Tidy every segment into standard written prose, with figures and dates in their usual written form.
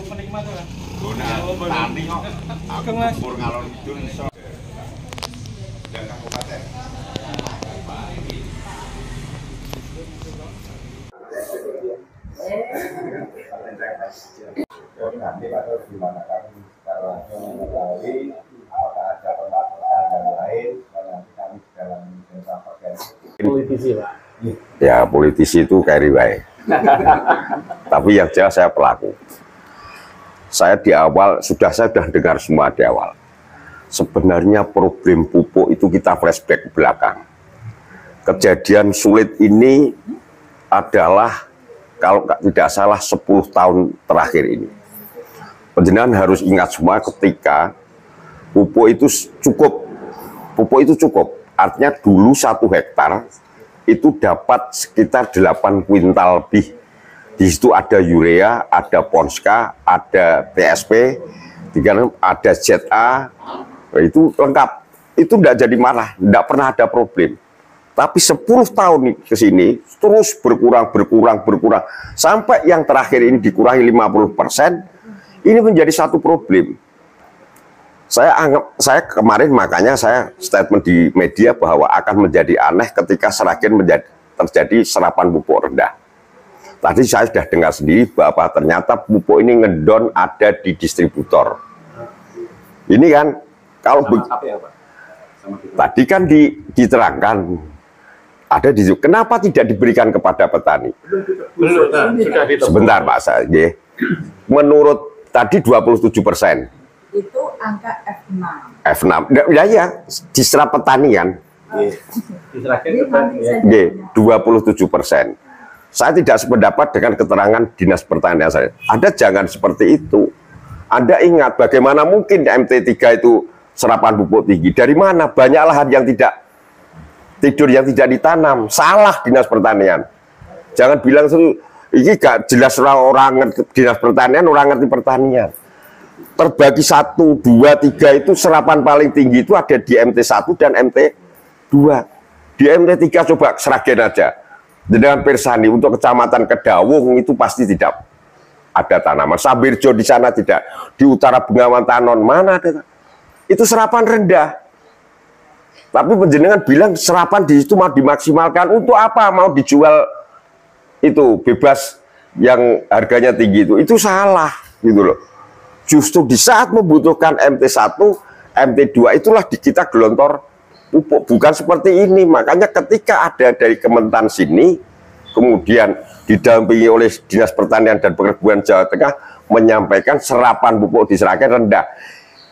penikmat ora. Tani kok. Aku umur ngalor kidul iso. Dan kabupaten. Nanti atau gimana kami secara langsung mengetahui apakah ada pembatasan dan lain dan nanti kami dalam menyampaikan. Politisi, Pak. Ya politisi itu carry way. Tapi yang jelas saya pelaku. Saya di awal saya sudah dengar semua di awal. Sebenarnya problem pupuk itu kita flashback ke belakang. Kejadian sulit ini adalah kalau tidak salah 10 tahun terakhir ini. Penjenengan harus ingat semua ketika pupuk itu cukup. Pupuk itu cukup. Artinya dulu 1 hektar itu dapat sekitar 8 kuintal lebih. Di situ ada urea, ada Ponska, ada TSP, ada ZA, itu lengkap. Itu tidak jadi marah, tidak pernah ada problem. Tapi 10 tahun ke sini terus berkurang, sampai yang terakhir ini dikurangi 50%. Ini menjadi satu problem. Saya kemarin makanya saya statement di media bahwa akan menjadi aneh ketika semakin terjadi serapan pupuk rendah. Tadi saya sudah dengar sendiri bahwa ternyata pupuk ini ngedon ada di distributor. Ini kan kalau tadi kan diterangkan ada di kenapa tidak diberikan kepada petani? Sebentar Pak saya. Menurut tadi 27%. Itu angka F6. F6. Ya, diserap petani kan. Diserahkan ke petani ya. 27%. Saya tidak sependapat dengan keterangan Dinas Pertanian saya. Anda jangan seperti itu. Anda ingat bagaimana mungkin MT3 itu serapan pupuk tinggi. Dari mana? Banyak lahan yang tidak ditanam. Salah Dinas Pertanian. Jangan bilang ini gak jelas orang ngerti Dinas Pertanian, orang ngerti pertanian. Terbagi 1, 2, 3 itu serapan paling tinggi itu ada di MT1 dan MT2. Di MT3 coba Sragen aja. Dengan Persani untuk kecamatan Kedawung itu pasti tidak ada tanaman. Sabirjo di sana tidak. Di utara Bengawan Tanon mana ada? Itu serapan rendah. Tapi penjenengan bilang serapan di situ mau dimaksimalkan untuk apa? Mau dijual itu bebas yang harganya tinggi itu salah gitu loh. Justru di saat membutuhkan MT1, MT2 itulah kita gelontor pupuk, bukan seperti ini. Makanya ketika ada dari Kementan sini, kemudian didampingi oleh Dinas Pertanian dan Perkebunan Jawa Tengah menyampaikan serapan pupuk di Sragen rendah.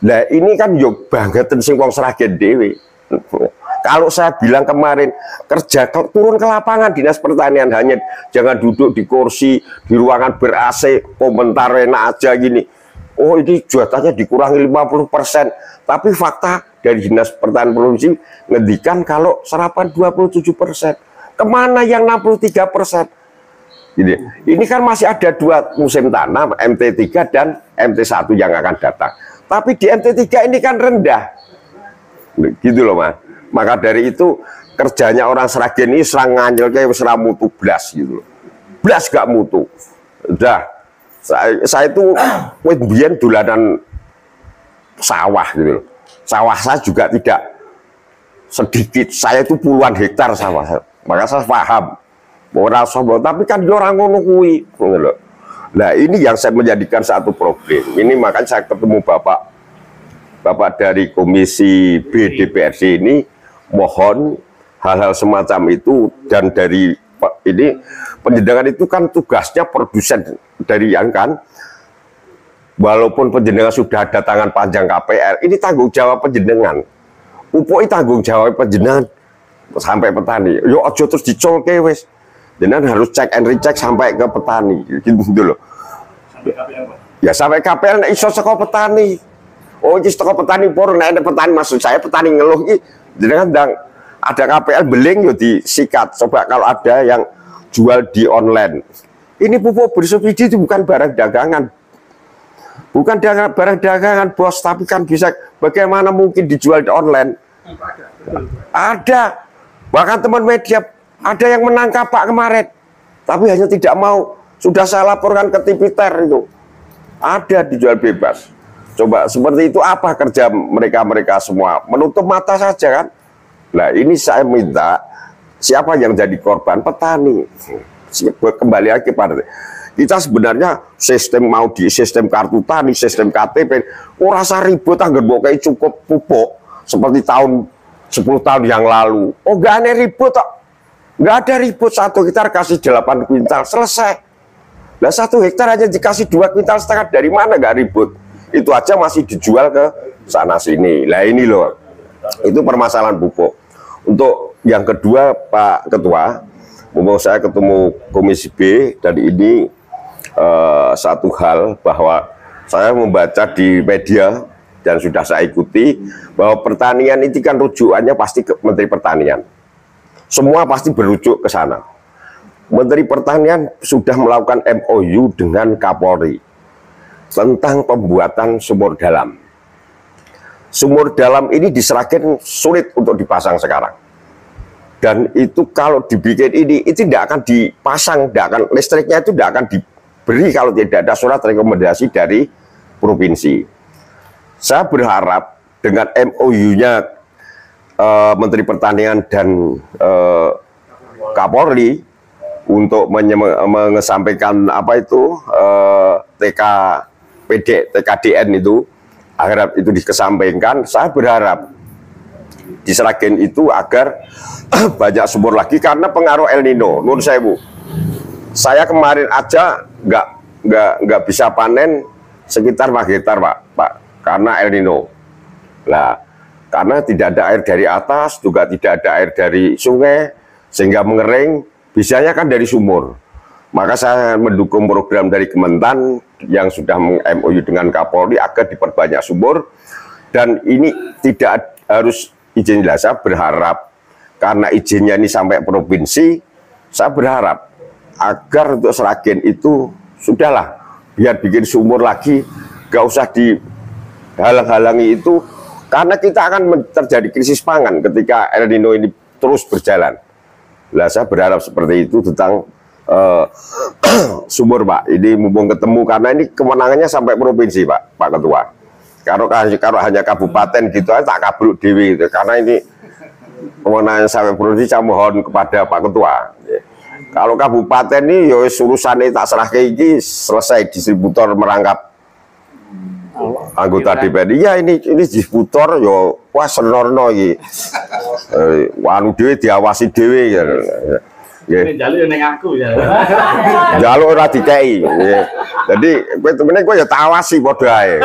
Nah ini kan yuk banget sing wong Sragen dewe. Kalau saya bilang kemarin kerja turun ke lapangan Dinas Pertanian, hanya jangan duduk di kursi di ruangan ber-AC komentar enak aja gini. Oh ini jatahnya dikurangi 50%. Tapi fakta dari Dinas Pertanian Provinsi ngendikan kalau serapan 27%. Kemana yang 63%? Ini kan masih ada 2 musim tanam, MT3 dan MT1 yang akan datang. Tapi di MT3 ini kan rendah. Gitu loh Mas. Maka dari itu kerjanya orang Sragen ini serang nganyel kayak serang mutu blas gitu loh. Blas gak mutu. Udah. Saya itu biyen dolanan sawah gitu loh. Sawah saya juga tidak sedikit. Saya itu puluhan hektar sawah. Maka saya paham. Ora sombong, tapi kan orang ngono kuwi. Nah, ini yang saya menjadikan satu problem. Ini makanya saya ketemu Bapak dari Komisi B DPRD ini mohon hal-hal semacam itu, dan dari ini penjenengan itu kan tugasnya produsen dari yang kan, walaupun penjenengan sudah ada tangan panjang KPR, ini tanggung jawab penjenengan. Pupuk itu tanggung jawab penjenengan sampai petani. Yo ojo terus dicolke wis. Jenengan harus cek and recheck sampai ke petani gitu loh. Sampai KPR, Pak. Ya sampai KPR nek iso saka petani. Oh iki saka petani pur nek ada petani, maksud saya petani ngeluh iki jenengan ndang ada KPR beling yo disikat. Coba kalau ada yang jual di online. Ini pupuk bersubsidi itu bukan barang dagangan. Bukan barang dagangan, Bos, tapi kan bisa bagaimana mungkin dijual di online? Ada. Bahkan teman media ada yang menangkap Pak kemarin, tapi hanya tidak mau. Sudah saya laporkan ke Tipiter itu. Ada dijual bebas. Coba seperti itu apa kerja mereka semua? Menutup mata saja kan? Nah ini saya minta siapa yang jadi korban? Petani. Kembali lagi pada kita sebenarnya sistem mau di sistem kartu tani, sistem KTP, rasa ribut anggar kayak cukup pupuk seperti tahun 10 tahun yang lalu. Oh gak ada ribut kok. Nggak ada ribut, 1 hektar kasih 8 kuintal selesai. Nah 1 hektar aja dikasih 2 kuintal setengah, dari mana nggak ribut? Itu aja masih dijual ke sana sini. Nah ini loh, itu permasalahan pupuk. Untuk yang kedua Pak Ketua, mumpung saya ketemu Komisi B, dan ini satu hal bahwa saya membaca di media dan sudah saya ikuti bahwa pertanian itu kan rujukannya pasti ke Menteri Pertanian. Semua pasti berujuk ke sana. Menteri Pertanian sudah melakukan MOU dengan Kapolri tentang pembuatan sumur dalam. Sumur dalam ini diserahkan sulit untuk dipasang sekarang. Dan itu kalau dibikin ini, itu tidak akan dipasang, listriknya itu tidak akan diberi kalau tidak ada surat rekomendasi dari provinsi. Saya berharap dengan MOU-nya Menteri Pertanian dan Kapolri untuk mengesampaikan apa itu TKDN itu, agar itu dikesampingkan. Saya berharap diserahkan itu agar banyak sumur lagi karena pengaruh El Nino. Nun sewu, saya kemarin aja nggak bisa panen sekitar 4 hektar Pak, karena El Nino. Lah karena tidak ada air dari atas, juga tidak ada air dari sungai, sehingga mengering, bisanya kan dari sumur. Maka saya mendukung program dari Kementan yang sudah meng-MOU dengan Kapolri agar diperbanyak sumur. Dan ini tidak harus izin, saya berharap, karena izinnya ini sampai provinsi, saya berharap agar untuk Sragen itu, sudahlah, biar bikin sumur lagi, gak usah dihalang-halangi itu. Karena kita akan terjadi krisis pangan ketika El Nino ini terus berjalan. Nah, saya berharap seperti itu tentang sumur Pak. Ini mumpung ketemu, karena ini kewenangannya sampai provinsi Pak Ketua. Kalau hanya kabupaten gitu aja tak kabruk dewi gitu. Karena ini kewenangan sampai provinsi, saya mohon kepada Pak Ketua. Kalau kabupaten ini ya urusannya tak serah kayak ini, selesai distributor merangkap anggota DPRD. Ya ini distributor yo wah senorno iki. Wanu dhewe diawasi dhewe ya. Nggih. Jaluk ning aku ya. Jaluk ora dikei. Jadi kowe temene kowe ya tak awasi padha ae.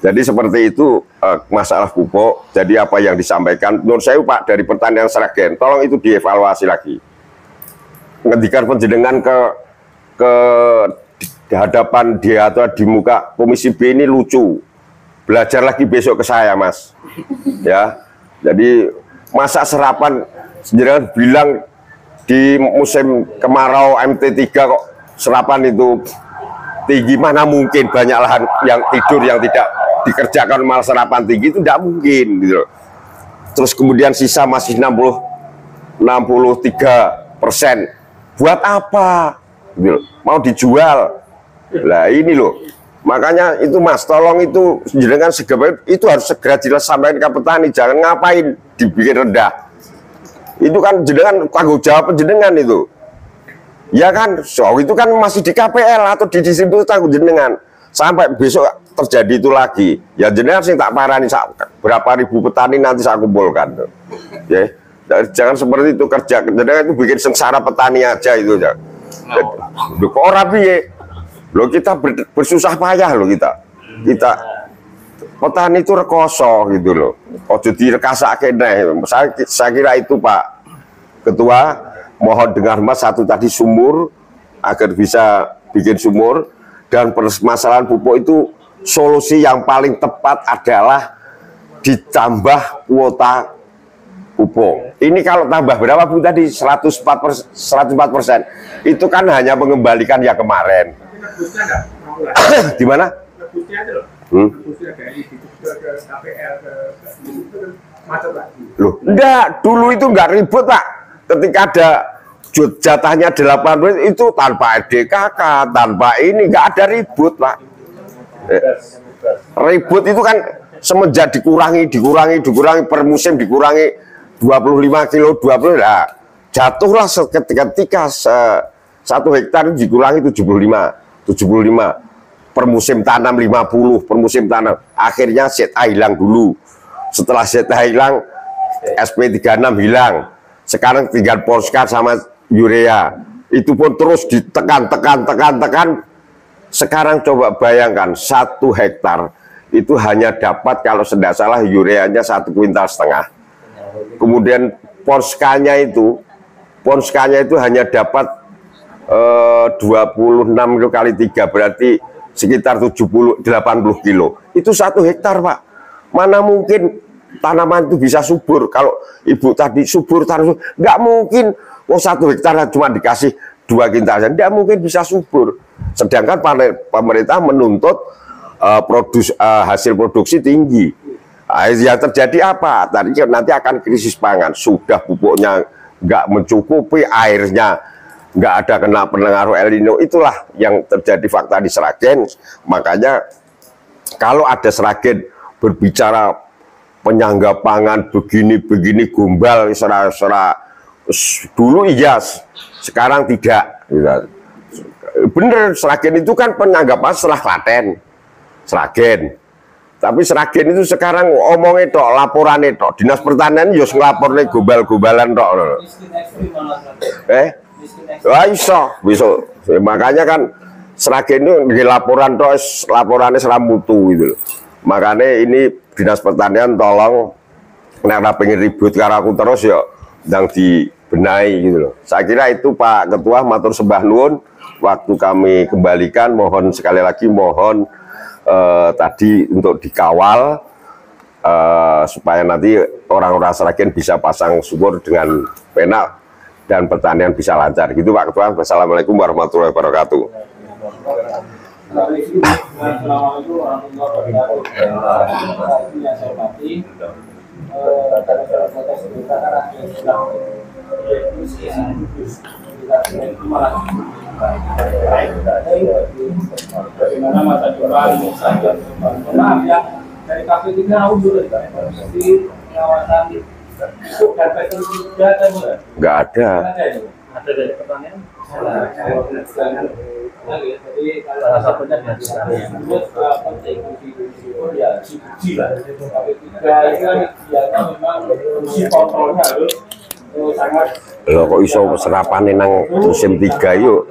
Jadi seperti itu masalah pupuk. Jadi apa yang disampaikan menurut saya Pak dari Pertanian Sragen, tolong itu dievaluasi lagi. Ngendikan penjenengan ke di hadapan dia atau di muka Komisi B ini lucu. Belajar lagi besok ke saya Mas. Ya. Jadi masa serapan jenengan bilang di musim kemarau MT3 kok serapan itu tinggi, mana mungkin banyak lahan yang tidur yang tidak dikerjakan malah serapan tinggi, itu tidak mungkin gitu. Terus kemudian sisa masih 63%. Buat apa? Gitu. Mau dijual. Lah ini loh, makanya itu Mas, tolong itu jenengan segera itu harus segera jelas sampaikan ke petani, jangan ngapain dibikin rendah. Itu kan jenengan tanggung jawab jenengan itu. Ya kan, so itu kan masih di KPL atau di distribusi tanggung jenengan. Sampai besok terjadi itu lagi, ya jenengan sih tak parani berapa ribu petani nanti saya kumpulkan. Ya, jangan seperti itu kerja jenengan itu bikin sengsara petani aja itu ya. Kok ora piye? Loh kita bersusah payah loh kita petani itu rekoso gitu loh. Ojo direkasake neh. Saya kira itu Pak Ketua, mohon dengar Mas satu tadi sumur agar bisa bikin sumur, dan permasalahan pupuk itu solusi yang paling tepat adalah ditambah kuota pupuk. Ini kalau tambah berapa Bu tadi 104%, itu kan hanya mengembalikan yang kemarin. Gimana? Loh, enggak, dulu itu enggak ribut Pak. Ketika ada jatahnya 80 itu tanpa RDKK, tanpa ini nggak ada ribut Pak. Ribut itu kan semenjak dikurangi per musim dikurangi 25 kilo 20 lah, jatuhlah ketika 1 hektar dikurangi 75 per musim tanam 50 per musim tanam, akhirnya ZA hilang dulu. Setelah ZA hilang SP36 hilang, sekarang tinggal Polska sama urea, itu pun terus ditekan. Sekarang coba bayangkan 1 hektar itu hanya dapat, kalau tidak salah ureanya 1,5 kuintal. Kemudian Polskanya itu hanya dapat 26 kilo kali 3 berarti sekitar 80 kilo. Itu 1 hektar Pak. Mana mungkin tanaman itu bisa subur? Kalau Ibu tadi subur tanam, nggak mungkin. 1 hektar cuma dikasih 2 kintal, nggak mungkin bisa subur. Sedangkan pemerintah menuntut hasil produksi tinggi. Yang terjadi apa? Nanti akan krisis pangan. Sudah pupuknya nggak mencukupi, airnya nggak ada kena pengaruh El Nino. Itulah yang terjadi fakta di Sragen. Makanya kalau ada Sragen berbicara penyangga pangan begini gombal, dulu iya, sekarang tidak. Bener, Sragen itu kan penyangga pangan setelah Klaten, Sragen. Tapi Sragen itu sekarang omongnya tok, laporannya tok. Dinas Pertanian ya ngelapornya gombal-gombalan tok. Iso. Makanya kan Sragen itu laporan tok, laporannya seramutu gitu. Makanya ini Dinas Pertanian tolong, nek pengen ribut karo aku terus ya ndang dibenahi gitu loh. Saya kira itu Pak Ketua, matur sembah nuwun. Waktu kami kembalikan, sekali lagi mohon tadi untuk dikawal supaya nanti orang-orang Sragen bisa pasang sumur dengan penak dan pertanian bisa lancar. Gitu Pak Ketua. Wassalamualaikum warahmatullahi wabarakatuh. Assalamualaikum warahmatullahi bagaimana masa depan saja. Maaf ya, dari KP3 dulu di pengawasan dan PSN juga ada bukan? Nggak ada. Ada dari pertanian. Jadi salah satunya dari pertanian. Terus penting ya subsidi lah. KP3 itu kan dia memang fungsi kontrolnya harus sangat. Loh kok iso serapan nang musim 3 yuk.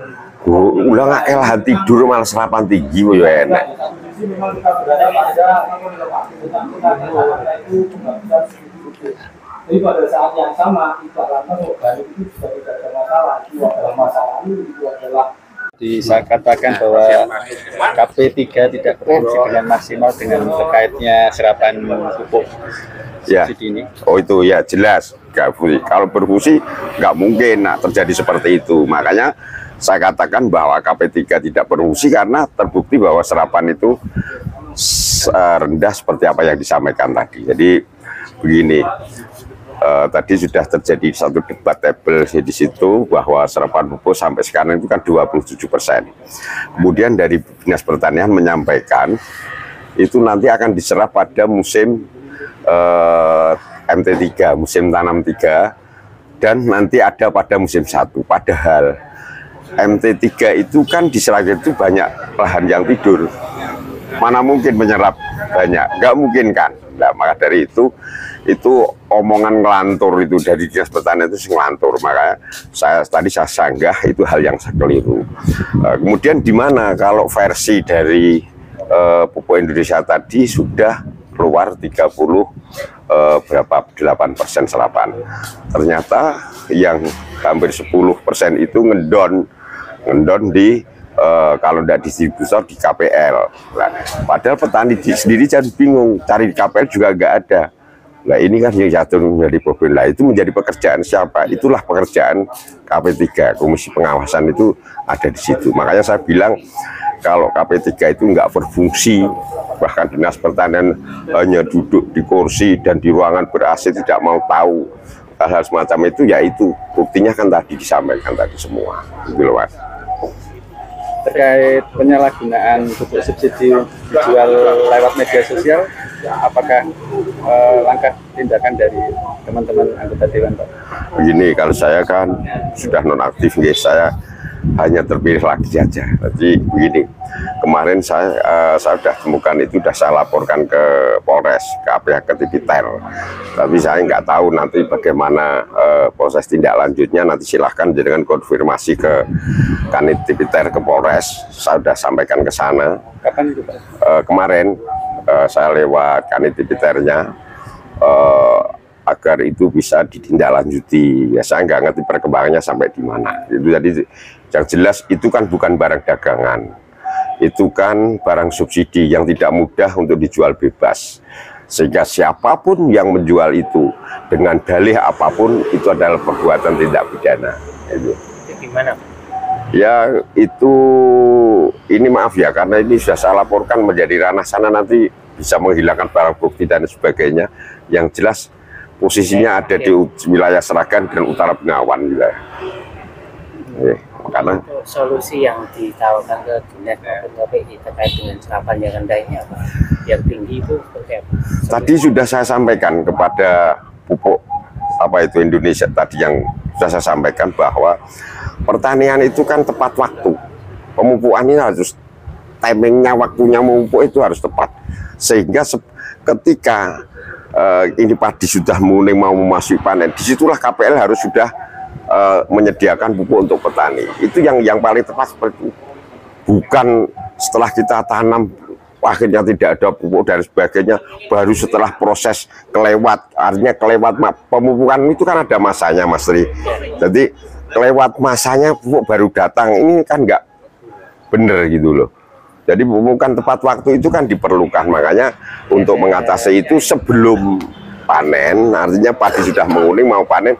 Ulah nggak elah tidur malah serapan tinggi yo enak. Jadi pada saat yang sama itu lantas organik itu juga tidak ada masalah. Itu adalah masalah itu adalah saya katakan bahwa KP3 tidak berfungsi dengan maksimal dengan terkaitnya serapan pupuk ya. Ini. Oh itu ya jelas. Kalau berfungsi nggak mungkin terjadi seperti itu. Makanya saya katakan bahwa KP3 tidak berfungsi karena terbukti bahwa serapan itu rendah seperti apa yang disampaikan tadi. Jadi begini, tadi sudah terjadi satu debatable di situ bahwa serapan pupuk sampai sekarang itu kan 27%. Kemudian dari Dinas Pertanian menyampaikan itu nanti akan diserap pada musim MT3, musim tanam 3, dan nanti ada pada musim 1. Padahal MT3 itu kan di Sragen itu banyak lahan yang tidur, mana mungkin menyerap banyak, nggak mungkin kan. Nah, maka dari itu omongan ngelantur itu dari Dinas Pertanian itu ngelantur. Makanya saya sanggah itu hal yang keliru. Kemudian di mana kalau versi dari Pupuk Indonesia tadi sudah keluar 30 berapa 8% serapan. Ternyata yang hampir 10% itu ngedon di kalau tidak distributor di KPL. Nah, padahal petani sendiri jadi bingung, cari di KPL juga nggak ada. Nah ini kan yang jatuh menjadi problem. Nah itu menjadi pekerjaan siapa? Itulah pekerjaan KP3, Komisi Pengawasan itu ada di situ. Makanya saya bilang kalau KP3 itu nggak berfungsi, bahkan Dinas Pertanian hanya duduk di kursi dan di ruangan ber-AC tidak mau tahu hal-hal semacam itu, ya itu buktinya kan tadi disampaikan tadi semua, gitu loh Mas. Terkait penyalahgunaan pupuk subsidi dijual lewat media sosial, apakah langkah tindakan dari teman-teman anggota dewan, Pak? Begini, kalau saya kan sudah nonaktif, guys, saya hanya terpilih lagi aja. Jadi begini, kemarin saya sudah temukan itu, sudah saya laporkan ke Polres, ke pihak Tipiter. Tapi saya nggak tahu nanti bagaimana proses tindak lanjutnya. Nanti silahkan dengan konfirmasi ke Kanit Tipiter, ke Polres. Saya sudah sampaikan ke sana. Kapan itu, Pak? Kemarin saya lewat Kanit Tipiternya, agar itu bisa ditindaklanjuti. Ya, saya nggak ngerti perkembangannya sampai di mana. Itu jadi yang jelas itu kan bukan barang dagangan, itu kan barang subsidi yang tidak mudah untuk dijual bebas. Sehingga siapapun yang menjual itu dengan dalih apapun itu adalah perbuatan tindak pidana. Itu gimana? Ya itu, ini maaf ya, karena ini sudah saya laporkan menjadi ranah sana, nanti bisa menghilangkan barang bukti dan sebagainya. Yang jelas posisinya ada di wilayah Seragan dan Utara Bengawan juga. Karena solusi yang ditawarkan ke dinas maupun KPI terkait dengan serapan yang rendah ini apa? Yang tinggi itu seperti apa? Tadi sudah saya sampaikan kepada pupuk Indonesia tadi, yang sudah saya sampaikan bahwa pertanian itu kan tepat waktu. Pemupukan ini harus timingnya, waktunya memupuk itu harus tepat. Sehingga ketika ini padi sudah mulai mau memasuki panen, disitulah KPL harus sudah menyediakan pupuk untuk petani. Itu yang paling tepat seperti itu. Bukan setelah kita tanam akhirnya tidak ada pupuk dan sebagainya, baru setelah proses kelewat. Artinya kelewat pemupukan itu kan ada masanya, Mas Tri. Jadi kelewat masanya pupuk baru datang, ini kan nggak bener gitu loh. Jadi pemupukan tepat waktu itu kan diperlukan. Makanya untuk mengatasi itu sebelum panen, artinya padi sudah menguning mau panen,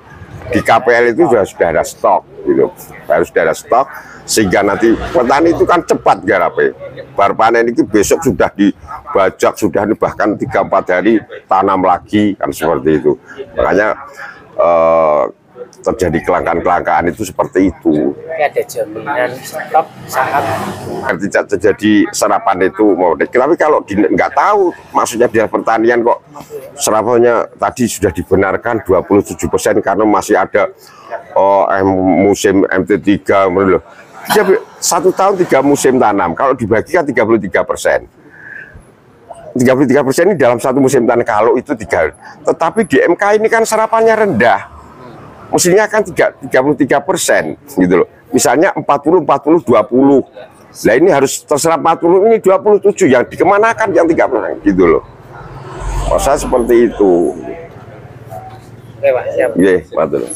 di KPL itu sudah ada stok gitu, harus ada stok, sehingga nanti petani itu kan cepat garapnya. Baru panen itu besok sudah dibajak, sudah bahkan 3-4 hari tanam lagi, kan seperti itu. Makanya terjadi kelangkaan itu seperti itu. Ada jaminan stok saat terjadi serapan itu mau. Tapi kalau nggak tahu, maksudnya di pertanian kok serapannya tadi sudah dibenarkan 27% karena masih ada musim MT3 loh. Satu tahun 3 musim tanam, kalau dibagikan 33%. 33% ini dalam satu musim tanam kalau itu 3. Tetapi di MK ini kan serapannya rendah. Mestinya kan 33% gitu loh. Misalnya 40, 20. Nah ini harus terserap 40, ini 27 yang dikemanakan yang 30 gitu loh. Masa seperti itu. Oke, Pak, siap. Oke, betul.